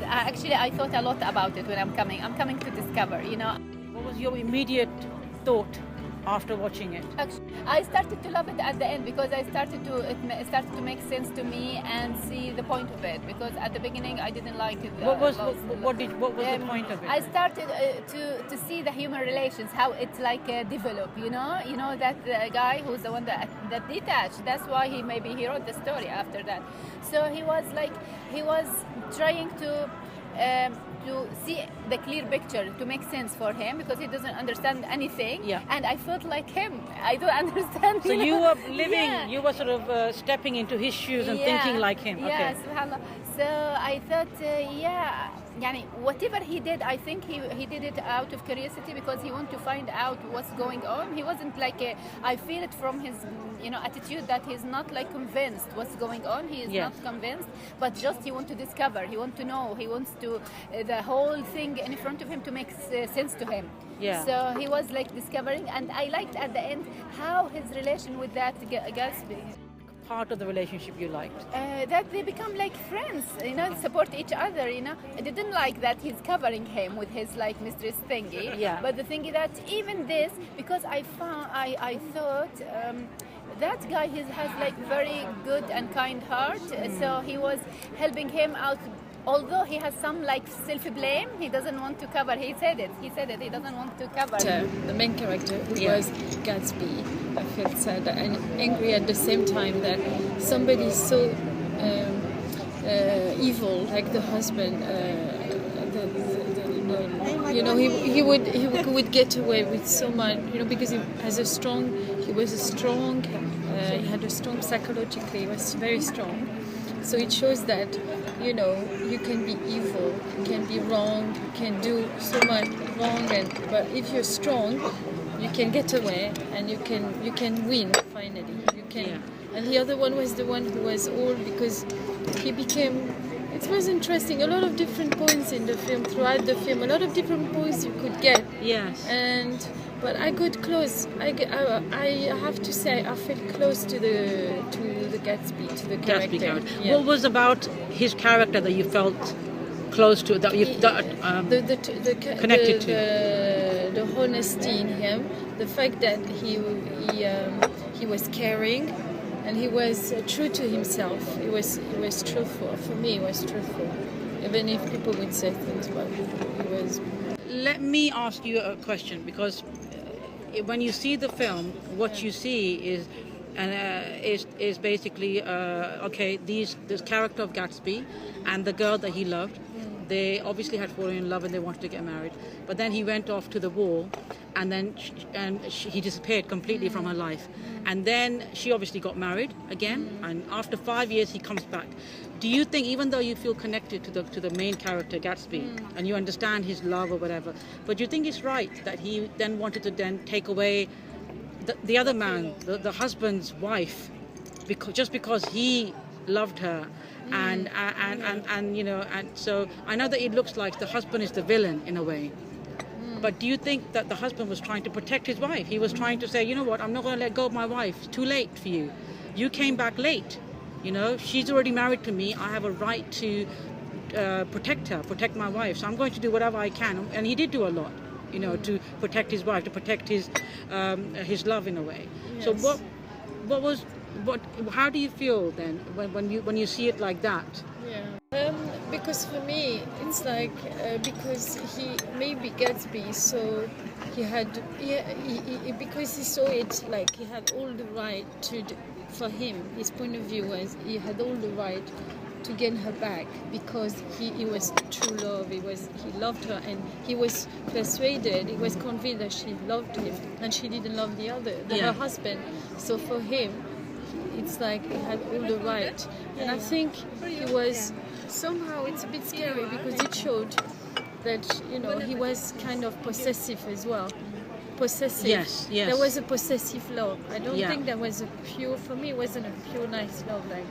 actually I thought a lot about it when I'm coming. I'm coming to discover, you know. What was your immediate thought after watching it? Actually, I started to love it at the end because it started to make sense to me and see the point of it. Because at the beginning I didn't like it. What was the point of it? I started to see the human relations, how it's like develop. You know that guy who's the one that detached. That's why he wrote the story after that. So he was trying to see the clear picture, to make sense for him, because he doesn't understand anything. Yeah. And I felt like him. I don't understand. So you were living, you were sort of stepping into his shoes and thinking like him. Yeah, Okay. subhanallah. So I thought, yani, whatever he did, I think he did it out of curiosity because he wanted to find out what's going on. He wasn't like I feel it from his attitude that he's not like convinced what's going on. He is not convinced, but just he wants to discover. He wants to know. He wants to the whole thing in front of him to make sense to him. Yeah. So he was like discovering, and I liked at the end how his relation with that Gatsby. Part of the relationship you liked? That they become like friends, support each other, I didn't like that he's covering him with his like mistress thingy. Yeah. But the thing is that even this, because I thought that guy has like very good and kind heart, so he was helping him out. Although he has some like self-blame, he doesn't want to cover. He said it. He doesn't want to cover. The main character, who was Gatsby, I felt sad and angry at the same time that somebody so evil, like the husband, he would get away with so much, because he had a strong psychologically, he was very strong. So it shows that, you can be evil, you can be wrong, you can do so much wrong, but if you're strong, you can get away and you can win finally. You can. Yeah. And the other one was the one who was old because he became. It was interesting. A lot of different points in the film, throughout the film, a lot of different points you could get. Yes. But I got close. I have to say I felt close to the Gatsby, to the character. Yeah. What was about his character that you felt close to, that you connected to? The honesty in him, the fact that he was caring, and he was true to himself. He was truthful. For me, he was truthful, even if people would say things, but he was. Let me ask you a question, because when you see the film, what you see is basically this character of Gatsby and the girl that he loved. They obviously had fallen in love and they wanted to get married, but then he went off to the war, and then he disappeared completely from her life. And then she obviously got married again, and after 5 years he comes back. Do you think, even though you feel connected to the main character Gatsby and you understand his love or whatever, but do you think it's right that he then wanted to then take away the other man, the husband's wife, because he loved her? And so I know that it looks like the husband is the villain in a way, but do you think that the husband was trying to protect his wife? He was trying to say, you know what, I'm not going to let go of my wife. It's too late for you. You came back late. She's already married to me. I have a right to protect my wife. So I'm going to do whatever I can. And he did do a lot, to protect his wife, to protect his love in a way. Yes. So how do you feel then when you see it like that? Yeah. Because for me, it's like because he maybe Gatsby, so because he saw it like he had all the right for him. His point of view was he had all the right to gain her back because he was true love. He loved her, and he was persuaded. He was convinced that she loved him, and she didn't love her husband. So for him, it's like he had all the right. And I think he was somehow, it's a bit scary because it showed that he was kind of possessive as well. Possessive. Yes. There was a possessive love. I don't think there was for me, it wasn't a pure nice love, like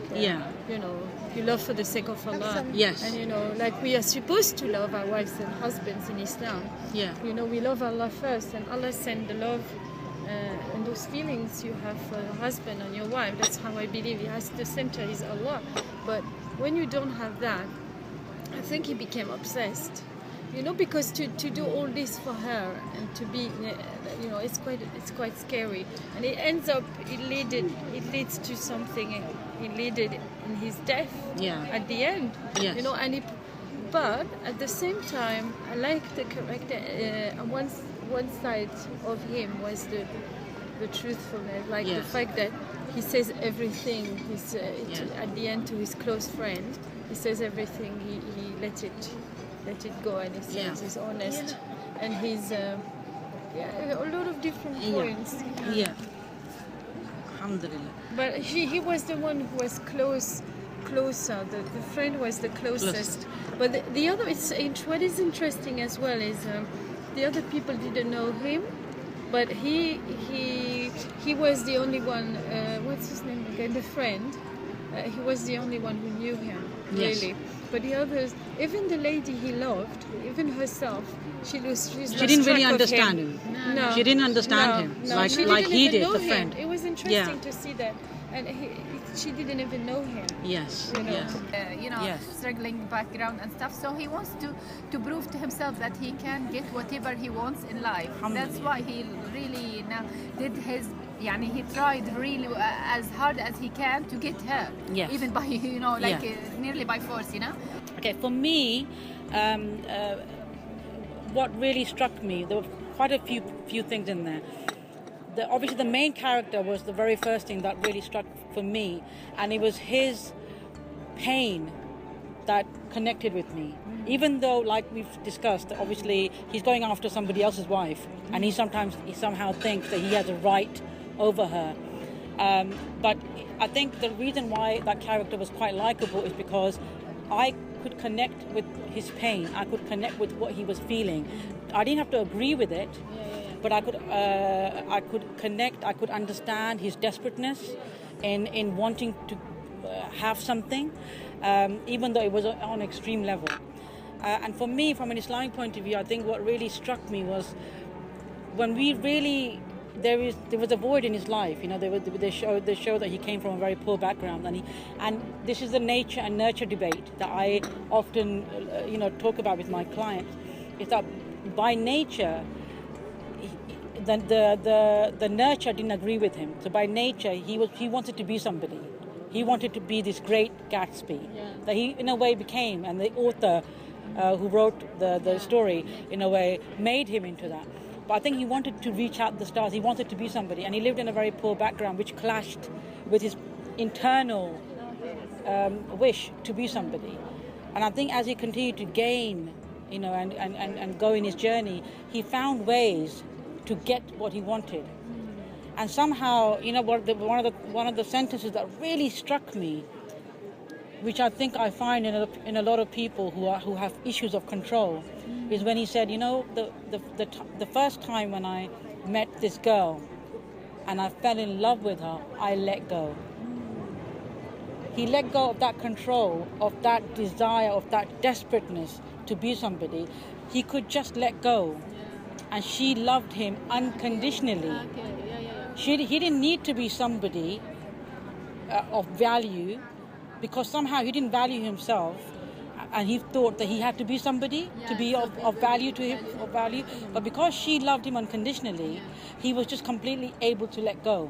you love for the sake of Allah. Yes. And like we are supposed to love our wives and husbands in Islam. Yeah. We love Allah first, and Allah sent the love and those feelings you have for your husband and your wife. That's how I believe. The center is Allah. But when you don't have that, I think he became obsessed. Because to do all this for her and to be, it's quite scary, and it ends up it leads to something. It led in his death. Yeah. At the end. Yes. But at the same time, I like the character. One side of him was the truthfulness, like the fact that he says everything. He's at the end to his close friend. He says everything. He let it go, and he says he's honest, and he's a lot of different points. Yeah. Alhamdulillah. But he was the one who was closer. The friend was the closest. But the other, what is interesting as well is the other people didn't know him, but he was the only one. What's his name again? The friend. He was the only one who knew him, really. Yes. But the others, even the lady he loved, even herself, she didn't really understand him. No, she didn't understand him like he did, the him. friend. It was interesting to see that, and she didn't even know him. Yes. Yes. Struggling background and stuff. So he wants to prove to himself that he can get whatever he wants in life. That's why he really did his. He tried really as hard as he can to get her. Yes. Even by nearly by force. Okay. For me, what really struck me, there were quite a few things in there. Obviously, the main character was the very first thing that really struck for me, and it was his pain that connected with me. Even though, like we've discussed, obviously he's going after somebody else's wife, and he somehow thinks that he has a right over her. But I think the reason why that character was quite likable is because I could connect with his pain. I could connect with what he was feeling. I didn't have to agree with it. But I could connect. I could understand his desperateness in wanting to have something, even though it was on an extreme level. And for me, from an Islamic point of view, I think what really struck me was when we really there was a void in his life. They show that he came from a very poor background, and this is the nature and nurture debate that I often talk about with my clients. Is that by nature, the nurture didn't agree with him. So by nature, he wanted to be somebody. He wanted to be this great Gatsby that he, in a way, became. And the author who wrote the story, in a way, made him into that. But I think he wanted to reach out the stars. He wanted to be somebody. And he lived in a very poor background, which clashed with his internal wish to be somebody. And I think as he continued to gain, and go in his journey, he found ways to get what he wanted. And somehow, one of the sentences that really struck me, which I think I find in a lot of people who have issues of control, is when he said, the first time when I met this girl and I fell in love with her, I let go. He let go of that control, of that desire, of that desperateness to be somebody. He could just let go. And she loved him unconditionally. He didn't need to be somebody of value, because somehow he didn't value himself, and he thought that he had to be somebody to be of value to him, of value. But because she loved him unconditionally, he was just completely able to let go.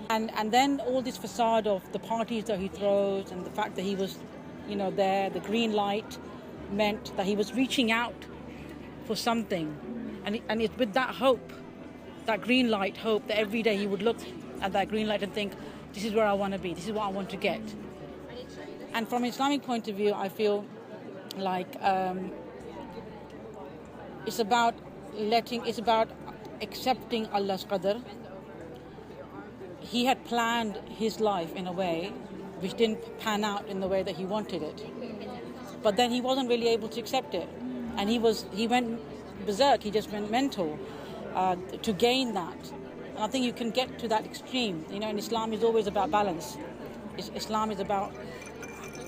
And then all this facade of the parties that he throws, and the fact that he was, there, the green light meant that he was reaching out for something. And it's with that hope, that green light hope, that every day he would look at that green light and think, this is where I want to be, this is what I want to get. And from an Islamic point of view, I feel like it's about accepting Allah's qadr. He had planned his life in a way which didn't pan out in the way that he wanted it. But then he wasn't really able to accept it. And he went berserk, he just went mental to gain that. And I think you can get to that extreme. And Islam is always about balance. Islam is about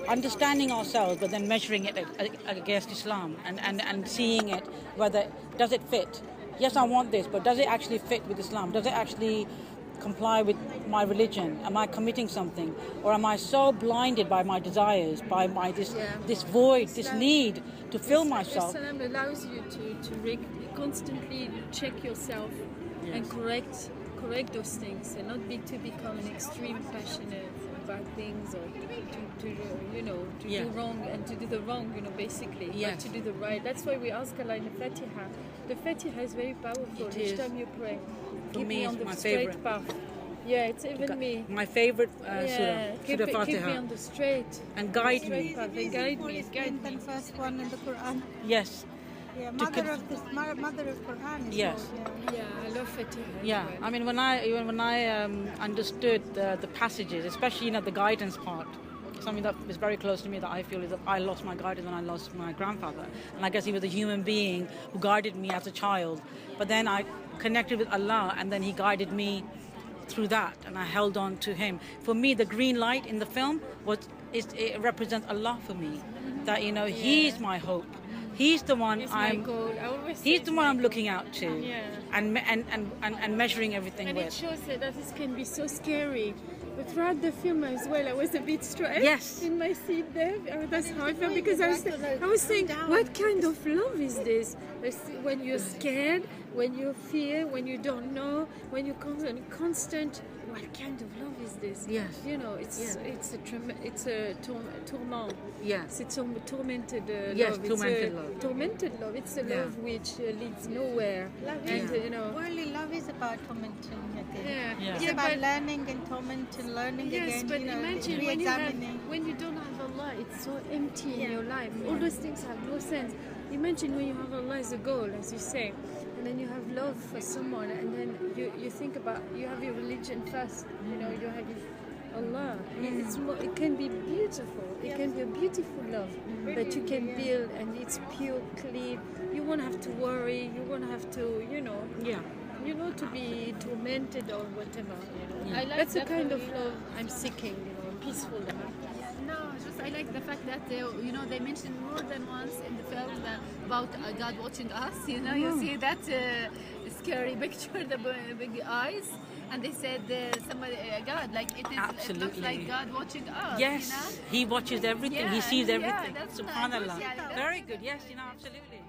understanding ourselves, but then measuring it against Islam and seeing it, whether does it fit. Yes, I want this, but does it actually fit with Islam? Does it actually comply with my religion? Am I committing something? Or am I so blinded by my desires, by my this void, this need to fill myself? Islam allows you to constantly check yourself and correct those things, and not to become an extreme passionate about things, or to do wrong and to do the wrong, basically, but to do the right. That's why we ask Allah in the Fatiha. The Fatiha is very powerful. Each time you pray, keep me on the straight path. Yeah, it's even me. My favorite surah, Surah Fatiha. Keep me on the straight and guide me. Path, and guide me. The first one in the Quran. Yes. Yeah, mother of Quran. Yes. Yeah, I love Fatiha. Yeah, I mean, when I understood the passages, especially the guidance part, something that is very close to me, that I feel is that I lost my guidance when I lost my grandfather, and I guess he was a human being who guided me as a child. But then I connected with Allah, and then He guided me through that, and I held on to Him. For me, the green light in the film it represents Allah for me. That He's my hope. He's the one He's the one I'm looking out to, and measuring everything and with. It shows that this can be so scary. But throughout the film as well, I was a bit stressed in my seat there. That's how I felt, because I was saying, what kind of love is this? When you're scared, when you fear, when you don't know, when you're constant. What kind of love is this? Yes. It's a tourment. Yes. It's a tormented love. Yes, tormented love. Tormented love. It's a love which leads nowhere. And Worldly love is about tormenting, I think. Yeah. It's about learning and torment and learning again. Yes, but imagine when you don't have Allah, it's so empty in your life. All those things have no sense. Imagine when you have Allah as a goal, as you say, and then you have love for someone, and then you think about, you have your religion first, you have Allah. It can be beautiful. It can be a beautiful love that you can build, and it's pure, clean. You won't have to worry. You won't have to, to be tormented or whatever. That's the kind of love I'm seeking. Peaceful love. No, I like the fact that they mentioned more than once in the film about God watching us. You see that scary picture, the big eyes, and they said somebody God, like it is. Absolutely. It looks like God watching us. Yes, He watches everything. He sees everything. That's Subhanallah. nice. Yeah, very good. Yes, absolutely.